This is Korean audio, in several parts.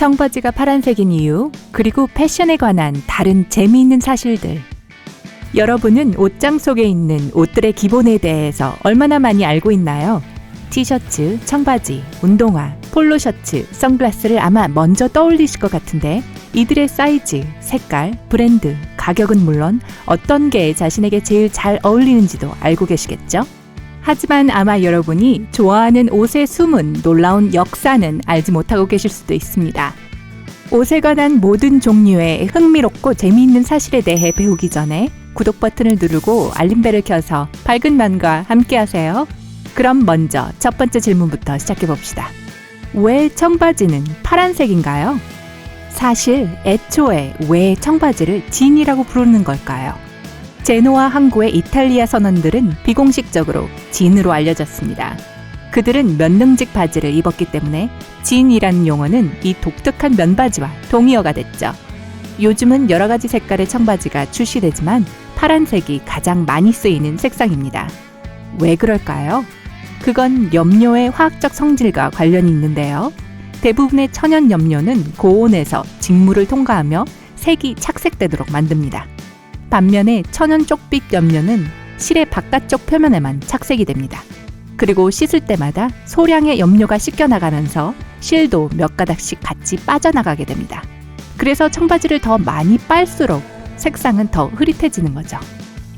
청바지가 파란색인 이유, 그리고 패션에 관한 다른 재미있는 사실들. 여러분은 옷장 속에 있는 옷들의 기본에 대해서 얼마나 많이 알고 있나요? 티셔츠, 청바지, 운동화, 폴로 셔츠, 선글라스를 아마 먼저 떠올리실 것 같은데 이들의 사이즈, 색깔, 브랜드, 가격은 물론 어떤 게 자신에게 제일 잘 어울리는지도 알고 계시겠죠? 하지만 아마 여러분이 좋아하는 옷의 숨은 놀라운 역사는 알지 못하고 계실 수도 있습니다. 옷에 관한 모든 종류의 흥미롭고 재미있는 사실에 대해 배우기 전에 구독 버튼을 누르고 알림벨을 켜서 밝은 맘과 함께 하세요. 그럼 먼저 첫 번째 질문부터 시작해 봅시다. 왜 청바지는 파란색인가요? 사실 애초에 왜 청바지를 진이라고 부르는 걸까요? 제노와 항구의 이탈리아 선원들은 비공식적으로 진으로 알려졌습니다. 그들은 면능직 바지를 입었기 때문에 진이라는 용어는 이 독특한 면바지와 동의어가 됐죠. 요즘은 여러 가지 색깔의 청바지가 출시되지만 파란색이 가장 많이 쓰이는 색상입니다. 왜 그럴까요? 그건 염료의 화학적 성질과 관련이 있는데요. 대부분의 천연 염료는 고온에서 직물을 통과하며 색이 착색되도록 만듭니다. 반면에 천연 쪽빛 염료는 실의 바깥쪽 표면에만 착색이 됩니다. 그리고 씻을 때마다 소량의 염료가 씻겨나가면서 실도 몇 가닥씩 같이 빠져나가게 됩니다. 그래서 청바지를 더 많이 빨수록 색상은 더 흐릿해지는 거죠.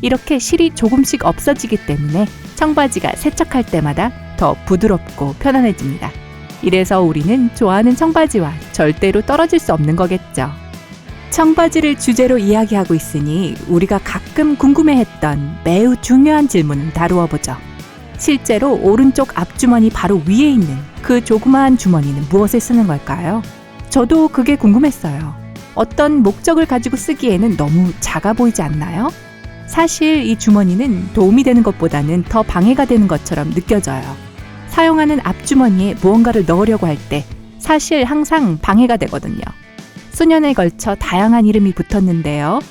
이렇게 실이 조금씩 없어지기 때문에 청바지가 세척할 때마다 더 부드럽고 편안해집니다. 이래서 우리는 좋아하는 청바지와 절대로 떨어질 수 없는 거겠죠. 청바지를 주제로 이야기하고 있으니 우리가 가끔 궁금해했던 매우 중요한 질문을 다루어 보죠. 실제로 오른쪽 앞주머니 바로 위에 있는 그 조그마한 주머니는 무엇에 쓰는 걸까요? 저도 그게 궁금했어요. 어떤 목적을 가지고 쓰기에는 너무 작아 보이지 않나요? 사실 이 주머니는 도움이 되는 것보다는 더 방해가 되는 것처럼 느껴져요. 사용하는 앞주머니에 무언가를 넣으려고 할 때 사실 항상 방해가 되거든요. 수년에 걸쳐 다양한 이름이 붙었는데요.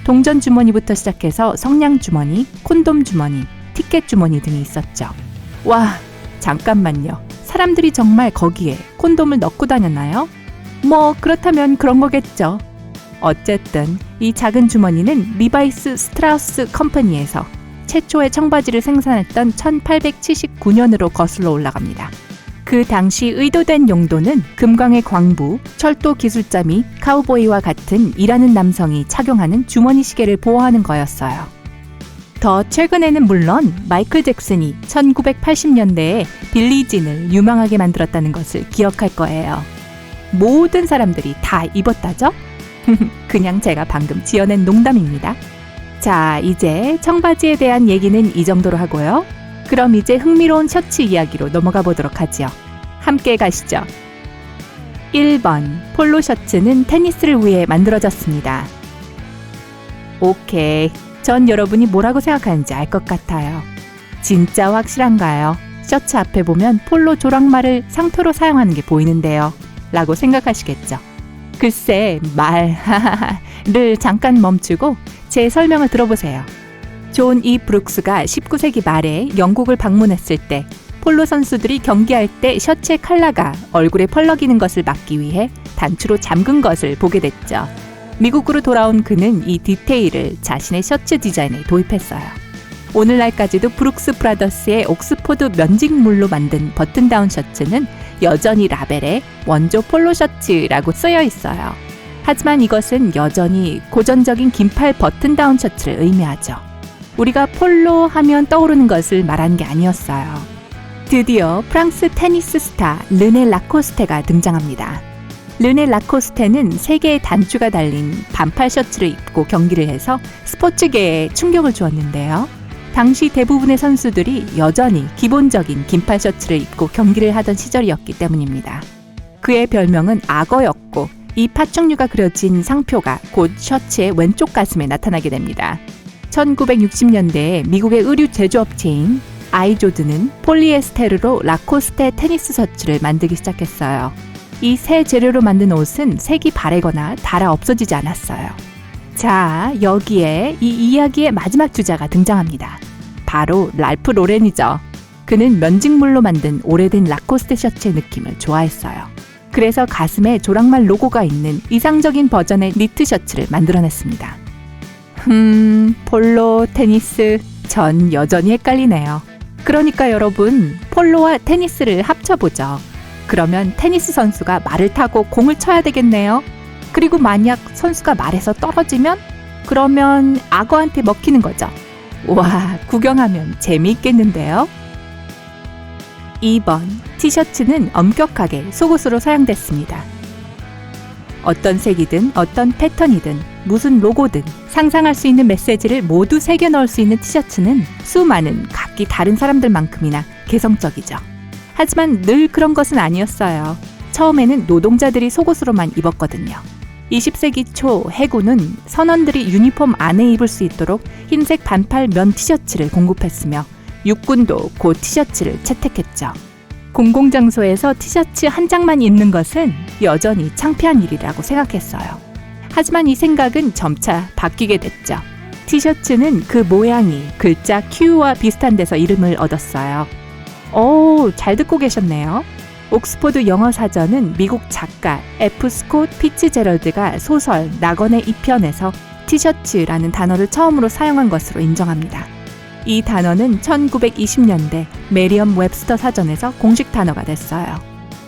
동전 주머니부터 시작해서 성냥 주머니, 콘돔 주머니, 티켓 주머니 등이 있었죠. 와, 잠깐만요. 사람들이 정말 거기에 콘돔을 넣고 다녔나요? 뭐 그렇다면 그런 거겠죠. 어쨌든 이 작은 주머니는 리바이스 스트라우스 컴퍼니에서 최초의 청바지를 생산했던 1879년으로 거슬러 올라갑니다. 그 당시 의도된 용도는 금광의 광부, 철도 기술자 및 카우보이와 같은 일하는 남성이 착용하는 주머니 시계를 보호하는 거였어요. 더 최근에는 물론 마이클 잭슨이 1980년대에 빌리진을 유명하게 만들었다는 것을 기억할 거예요. 모든 사람들이 다 입었다죠? 그냥 제가 방금 지어낸 농담입니다. 자, 이제 청바지에 대한 얘기는 이 정도로 하고요. 그럼 이제 흥미로운 셔츠 이야기로 넘어가 보도록 하죠. 함께 가시죠. 1번, 폴로 셔츠는 테니스를 위해 만들어졌습니다. 오케이, 전 여러분이 뭐라고 생각하는지 알 것 같아요. 진짜 확실한가요? 셔츠 앞에 보면 폴로 조랑말을 상표로 사용하는 게 보이는데요. 라고 생각하시겠죠. 글쎄, 말을 잠깐 멈추고 제 설명을 들어보세요. 존 E. 브룩스가 19세기 말에 영국을 방문했을 때 폴로 선수들이 경기할 때 셔츠의 컬러가 얼굴에 펄럭이는 것을 막기 위해 단추로 잠근 것을 보게 됐죠. 미국으로 돌아온 그는 이 디테일을 자신의 셔츠 디자인에 도입했어요. 오늘날까지도 브룩스 브라더스의 옥스포드 면직물로 만든 버튼다운 셔츠는 여전히 라벨에 원조 폴로 셔츠라고 쓰여 있어요. 하지만 이것은 여전히 고전적인 긴팔 버튼다운 셔츠를 의미하죠. 우리가 폴로 하면 떠오르는 것을 말하는 게 아니었어요. 드디어 프랑스 테니스 스타 르네 라코스테가 등장합니다. 르네 라코스테는 3개의 단추가 달린 반팔 셔츠를 입고 경기를 해서 스포츠계에 충격을 주었는데요. 당시 대부분의 선수들이 여전히 기본적인 긴팔 셔츠를 입고 경기를 하던 시절이었기 때문입니다. 그의 별명은 악어였고 이 파충류가 그려진 상표가 곧 셔츠의 왼쪽 가슴에 나타나게 됩니다. 1960년대에 미국의 의류 제조업체인 아이조드는 폴리에스테르로 라코스테 테니스 셔츠를 만들기 시작했어요. 이 새 재료로 만든 옷은 색이 바래거나 닳아 없어지지 않았어요. 자, 여기에 이 이야기의 마지막 주자가 등장합니다. 바로 랄프 로렌이죠. 그는 면직물로 만든 오래된 라코스테 셔츠의 느낌을 좋아했어요. 그래서 가슴에 조랑말 로고가 있는 이상적인 버전의 니트 셔츠를 만들어냈습니다. 폴로, 테니스, 전 여전히 헷갈리네요. 그러니까 여러분, 폴로와 테니스를 합쳐보죠. 그러면 테니스 선수가 말을 타고 공을 쳐야 되겠네요. 그리고 만약 선수가 말에서 떨어지면 그러면 악어한테 먹히는 거죠. 와, 구경하면 재미있겠는데요? 2번, 티셔츠는 엄격하게 속옷으로 사용됐습니다. 어떤 색이든 어떤 패턴이든 무슨 로고든 상상할 수 있는 메시지를 모두 새겨 넣을 수 있는 티셔츠는 수많은 각기 다른 사람들만큼이나 개성적이죠. 하지만 늘 그런 것은 아니었어요. 처음에는 노동자들이 속옷으로만 입었거든요. 20세기 초 해군은 선원들이 유니폼 안에 입을 수 있도록 흰색 반팔 면 티셔츠를 공급했으며 육군도 그 티셔츠를 채택했죠. 공공장소에서 티셔츠 한 장만 입는 것은 여전히 창피한 일이라고 생각했어요. 하지만 이 생각은 점차 바뀌게 됐죠. 티셔츠는 그 모양이 글자 Q와 비슷한 데서 이름을 얻었어요. 오, 잘 듣고 계셨네요. 옥스포드 영어 사전은 미국 작가 F. 스콧 피츠제럴드가 소설 낙원의 2편에서 티셔츠라는 단어를 처음으로 사용한 것으로 인정합니다. 이 단어는 1920년대 메리엄 웹스터 사전에서 공식 단어가 됐어요.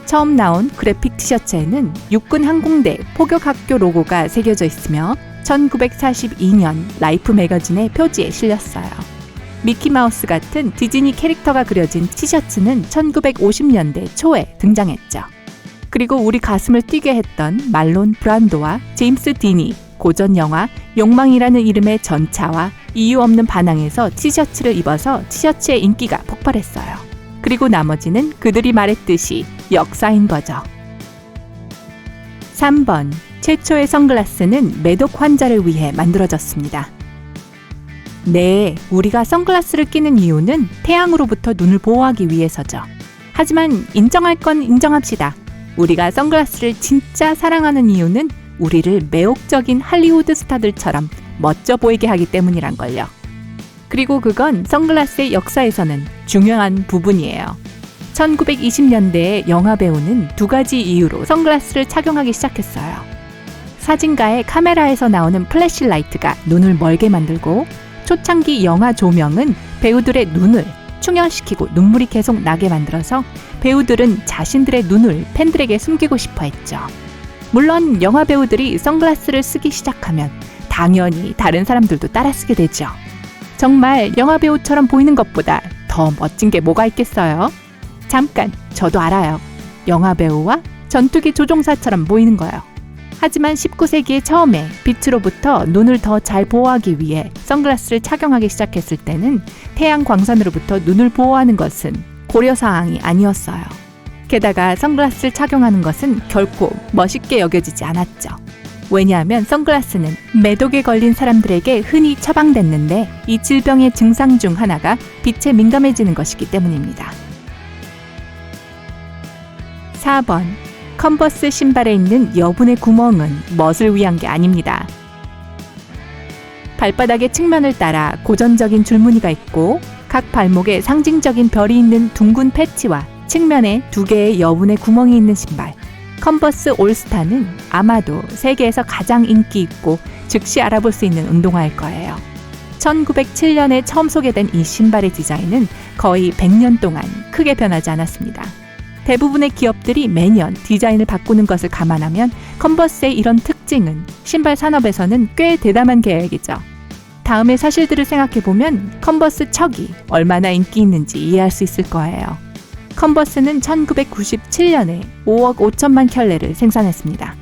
처음 나온 그래픽 티셔츠에는 육군 항공대 포격학교 로고가 새겨져 있으며 1942년 라이프 매거진의 표지에 실렸어요. 미키마우스 같은 디즈니 캐릭터가 그려진 티셔츠는 1950년대 초에 등장했죠. 그리고 우리 가슴을 뛰게 했던 말론 브란도와 제임스 딘이 고전 영화 욕망이라는 이름의 전차와 이유 없는 반항에서 티셔츠를 입어서 티셔츠의 인기가 폭발했어요. 그리고 나머지는 그들이 말했듯이 역사인 거죠. 3번, 최초의 선글라스는 매독 환자를 위해 만들어졌습니다. 네, 우리가 선글라스를 끼는 이유는 태양으로부터 눈을 보호하기 위해서죠. 하지만 인정할 건 인정합시다. 우리가 선글라스를 진짜 사랑하는 이유는 우리를 매혹적인 할리우드 스타들처럼 멋져 보이게 하기 때문이란걸요. 그리고 그건 선글라스의 역사에서는 중요한 부분이에요. 1920년대에 영화배우는 두 가지 이유로 선글라스를 착용하기 시작했어요. 사진가의 카메라에서 나오는 플래시라이트가 눈을 멀게 만들고 초창기 영화 조명은 배우들의 눈을 충혈시키고 눈물이 계속 나게 만들어서 배우들은 자신들의 눈을 팬들에게 숨기고 싶어 했죠. 물론 영화 배우들이 선글라스를 쓰기 시작하면 당연히 다른 사람들도 따라 쓰게 되죠. 정말 영화 배우처럼 보이는 것보다 더 멋진 게 뭐가 있겠어요? 잠깐, 저도 알아요. 영화 배우와 전투기 조종사처럼 보이는 거예요. 하지만 19세기의 처음에 빛으로부터 눈을 더 잘 보호하기 위해 선글라스를 착용하기 시작했을 때는 태양 광선으로부터 눈을 보호하는 것은 고려사항이 아니었어요. 게다가 선글라스를 착용하는 것은 결코 멋있게 여겨지지 않았죠. 왜냐하면 선글라스는 매독에 걸린 사람들에게 흔히 처방됐는데 이 질병의 증상 중 하나가 빛에 민감해지는 것이기 때문입니다. 4번, 컨버스 신발에 있는 여분의 구멍은 멋을 위한 게 아닙니다. 발바닥의 측면을 따라 고전적인 줄무늬가 있고 각 발목에 상징적인 별이 있는 둥근 패치와 측면에 2개의 여분의 구멍이 있는 신발. 컨버스 올스타는 아마도 세계에서 가장 인기 있고 즉시 알아볼 수 있는 운동화일 거예요. 1907년에 처음 소개된 이 신발의 디자인은 거의 100년 동안 크게 변하지 않았습니다. 대부분의 기업들이 매년 디자인을 바꾸는 것을 감안하면 컨버스의 이런 특징은 신발 산업에서는 꽤 대담한 계획이죠. 다음의 사실들을 생각해보면 컨버스 척이 얼마나 인기 있는지 이해할 수 있을 거예요. 컨버스는 1997년에 5억 5천만 켤레를 생산했습니다.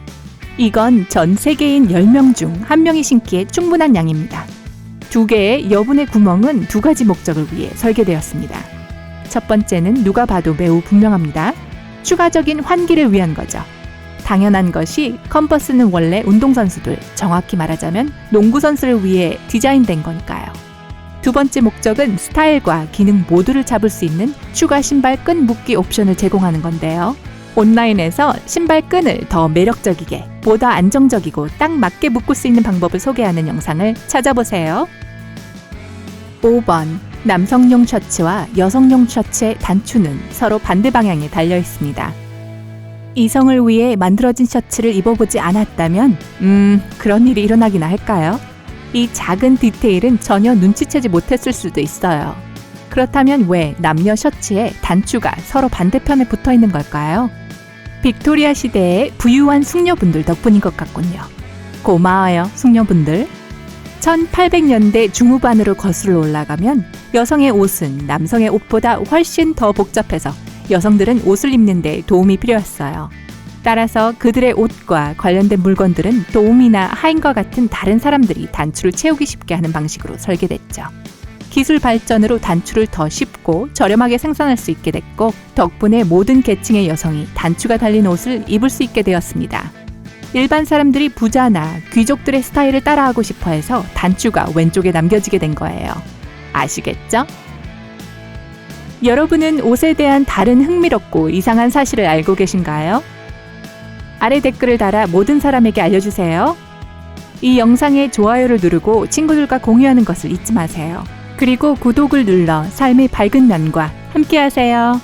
이건 전 세계인 10명 중 1명이 신기에 충분한 양입니다. 2개의 여분의 구멍은 2가지 목적을 위해 설계되었습니다. 첫 번째는 누가 봐도 매우 분명합니다. 추가적인 환기를 위한 거죠. 당연한 것이 컨버스는 원래 운동선수들, 정확히 말하자면 농구선수를 위해 디자인된 거니까요. 두 번째 목적은 스타일과 기능 모두를 잡을 수 있는 추가 신발 끈 묶기 옵션을 제공하는 건데요. 온라인에서 신발 끈을 더 매력적이게, 보다 안정적이고 딱 맞게 묶을 수 있는 방법을 소개하는 영상을 찾아보세요. 5번, 남성용 셔츠와 여성용 셔츠의 단추는 서로 반대 방향에 달려 있습니다. 이성을 위해 만들어진 셔츠를 입어보지 않았다면 그런 일이 일어나기나 할까요? 이 작은 디테일은 전혀 눈치채지 못했을 수도 있어요. 그렇다면 왜 남녀 셔츠에 단추가 서로 반대편에 붙어 있는 걸까요? 빅토리아 시대의 부유한 숙녀분들 덕분인 것 같군요. 고마워요, 숙녀분들. 1800년대 중후반으로 거슬러 올라가면 여성의 옷은 남성의 옷보다 훨씬 더 복잡해서 여성들은 옷을 입는 데 도움이 필요했어요. 따라서 그들의 옷과 관련된 물건들은 도움이나 하인과 같은 다른 사람들이 단추를 채우기 쉽게 하는 방식으로 설계됐죠. 기술 발전으로 단추를 더 쉽고 저렴하게 생산할 수 있게 됐고 덕분에 모든 계층의 여성이 단추가 달린 옷을 입을 수 있게 되었습니다. 일반 사람들이 부자나 귀족들의 스타일을 따라하고 싶어 해서 단추가 왼쪽에 남겨지게 된 거예요. 아시겠죠? 여러분은 옷에 대한 다른 흥미롭고 이상한 사실을 알고 계신가요? 아래 댓글을 달아 모든 사람에게 알려주세요. 이 영상에 좋아요를 누르고 친구들과 공유하는 것을 잊지 마세요. 그리고 구독을 눌러 삶의 밝은 면과 함께하세요.